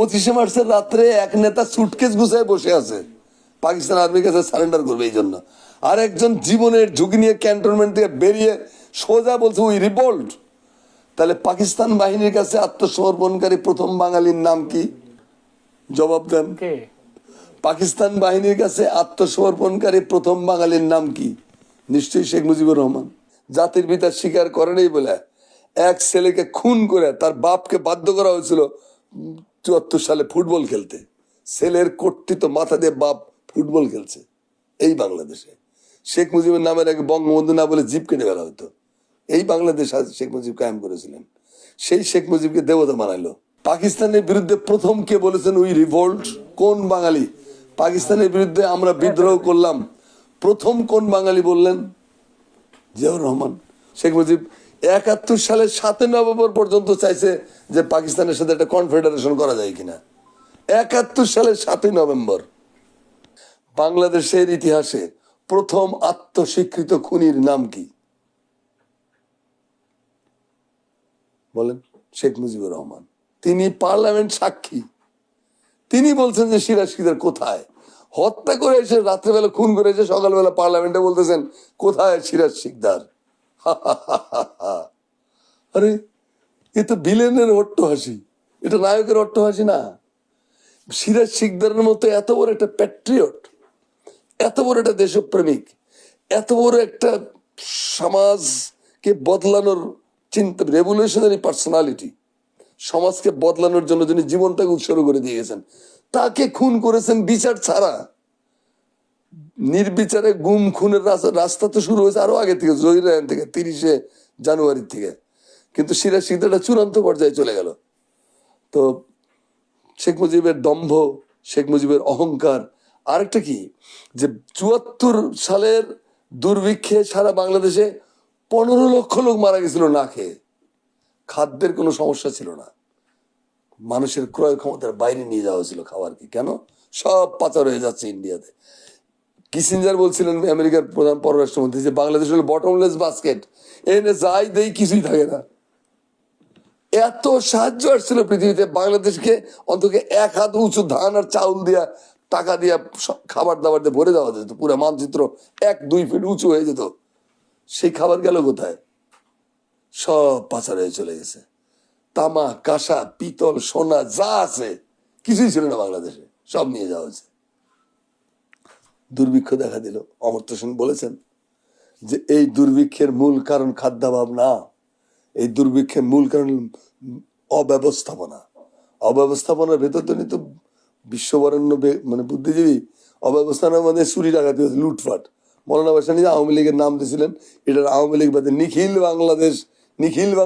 25শে মার্চের রাত্রে এক নেতা সুটকেস গুছায় বসে আছে, পাকিস্তান আর্মির কাছে সারেন্ডার করবে এই জন্য। আর একজন জীবনের ঝুঁকি নিয়ে ক্যান্টনমেন্ট থেকে বেরিয়ে সোজা বলছে উই রিভোল্ট। তাহলে পাকিস্তান বাহিনীর কাছে আত্মসমর্পণকারী প্রথম বাঙালির নাম কি? জবাব দেন। পাকিস্তান বাহিনীর কাছে আত্মসমর্পণকারী প্রথম বাঙালির নাম কি? নিশ্চয়ই শেখ মুজিবুর রহমান। জাতির পিতা স্বীকার করেনি বলে এক ছেলেকে খুন করে তার বাপকে বাধ্য করা হয়েছিল 74 সালে ফুটবল খেলতে। ছেলের কর্তৃত্ব মাথা দিয়ে বাপ ফুটবল খেলছে এই বাংলাদেশে। শেখ মুজিবের নামের আগে বঙ্গবন্ধু না বলে জিপ কেটে ফেলা হতো। এই বাংলাদেশ শেখ মুজিব কায়েম করেছিলেন। সেই শেখ মুজিবকে দেবতা বানাইলো। পাকিস্তানের বিরুদ্ধে প্রথম কে বলেছেন উই রিভোল্ট? কোন বাঙালি? পাকিস্তানের বিরুদ্ধে আমরা বিদ্রোহ করলাম, প্রথম কোন বাঙালি বললেন? জিয়াউর রহমান। শেখ মুজিব 71 সালের 7 নভেম্বর পর্যন্ত চাইছে যে পাকিস্তানের সাথে একটা কনফেডারেশন করা যায় কিনা। 71 সালের 7 নভেম্বর। বাংলাদেশের ইতিহাসে প্রথম আত্মস্বীকৃত খুনির নাম কি? বলেন। শেখ মুজিবুর রহমান। তিনি পার্লামেন্ট সাক্ষী। তিনি বলছেন যে সিরাজ শিকদার কোথায়, হত্যা করে এসে রাত্রেবেলা খুন করে এসে সকালবেলা পার্লামেন্টে বলতেছেন কোথায় সিরাজ শিকদার। আরে এ তো ভিলেনের অট্টহাসি, এটা নায়কের অট্টহাসি না। সিরাজ শিকদারের মতো এত বড় একটা প্যাট্রিয়ট, এত বড় একটা দেশপ্রেমিক, এত বড় একটা সমাজকে বদলানোর চিন্তা, রেভলিউশনারি পার্সোনালিটি, সমাজকে বদলানোর জন্য যিনি জীবনটাকে উৎসর্গ করে দিয়ে গেছেন, তাকে খুন করেছেন বিচার ছাড়া। নির্বিচারে গুম খুনের রাস্তা তো শুরু হয়েছে আরো আগে থেকে, জহিরায়ন থেকে, 30শে জানুয়ারি থেকে। কিন্তু সিরাজ শিকদারটা চূড়ান্ত পর্যায়ে চলে গেল। তো শেখ মুজিবের দম্ভ, শেখ মুজিবের অহংকার। আরেকটা কি, যে 74 সালের দুর্ভিক্ষে সারা বাংলাদেশে 15 লক্ষ লোক মারা গেছিল না খেয়ে। খাদ্যের কোনো সমস্যা ছিল না, মানুষের ক্রয় ক্ষমতার বাইরে নিয়ে যাওয়া ছিল খাবারকে। কেন? সব পাচার হয়ে যাচ্ছে ইন্ডিয়াতে। কিসিঞ্জার বলছিলেন, আমেরিকার প্রধান পররাষ্ট্রমন্ত্রী, যে বাংলাদেশ হলো বটমলেস বাস্কেট, এনে যাই দেই কিছুই থাকে না। এত সাহায্য আসছিল পৃথিবীতে, বাংলাদেশকে অন্তত 1 হাত উঁচু ধান আর চাউল দিয়া, টাকা দিয়া, খাবার দাবার দিয়ে ভরে দেওয়া যেত। পুরো মানচিত্র 1-2 ফিট উঁচু হয়ে যেত। সেই খাবার গেল কোথায়? সব পাচার হয়ে চলে গেছে। তামা, কাঁসা, পিতল, সোনা যা আছে কিছুই ছিল না বাংলাদেশে, সব নিয়ে যাওয়া হয়েছে। দুর্ভিক্ষ দেখা দিল। অমর্ত্য সেন বলেছেন যে এই দুর্ভিক্ষের মূল কারণ খাদ্যাভাব না, এই দুর্ভিক্ষের মূল কারণ অব্যবস্থাপনা। অব্যবস্থাপনার ভেতর তো নিত বিশ্ববরেণ্য মানে বুদ্ধিজীবী। অব্যবস্থাপনার মধ্যে চুরি ডাকাতি, লুটপাট। মৌলানা ভাসানী আওয়ামী লীগের নাম দিয়েছিলেন, এটার আওয়ামী লীগ বাদে নিখিল বাংলাদেশ, নিখিল